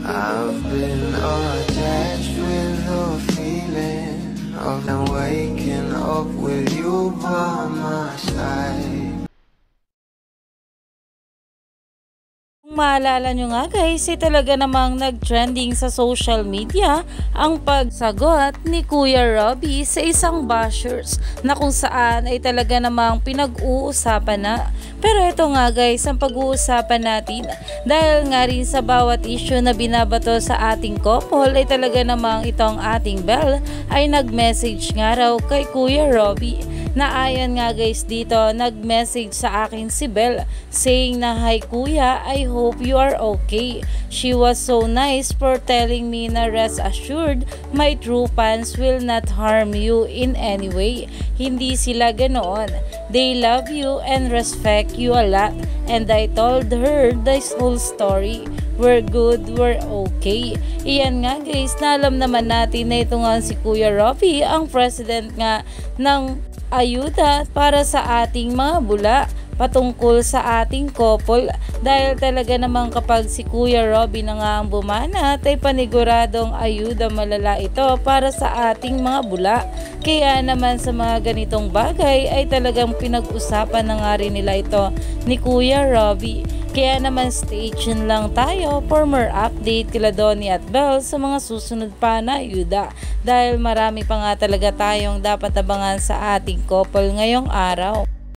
I've been attached with the feeling of waking up with you by my side. Kung maalala nyo nga guys, talaga namang nag-trending sa social media ang pagsagot ni Kuya Robby sa isang bashers na kung saan ay talaga namang pinag-uusapan na. Pero ito nga guys, ang pag-uusapan natin dahil nga rin sa bawat issue na binabato sa ating couple ay talaga namang itong ating Belle ay nag-message nga raw kay Kuya Robby. Na ayon nga guys dito, nag-message sa akin si Belle saying na, "Hi Kuya, I hope you are okay. She was so nice for telling me na rest assured my true fans will not harm you in any way. Hindi sila ganoon. They love you and respect you a lot." And I told her this whole story. We're good, we're okay. Iyan nga guys, na alam naman natin na ito nga si Kuya Robby ang president nga ng ayuda para sa ating mga bula patungkol sa ating couple, dahil talaga namang kapag si Kuya Robby na nga ang bumanat ay paniguradong ayuda malala ito para sa ating mga bula. Kaya naman sa mga ganitong bagay ay talagang pinag-usapan na nga rin nila ito ni Kuya Robby. Kaya naman stay tuned lang tayo for more update kila Donnie at Belle sa mga susunod pa na ayuda, dahil marami pa nga talaga tayong dapat abangan sa ating couple ngayong araw.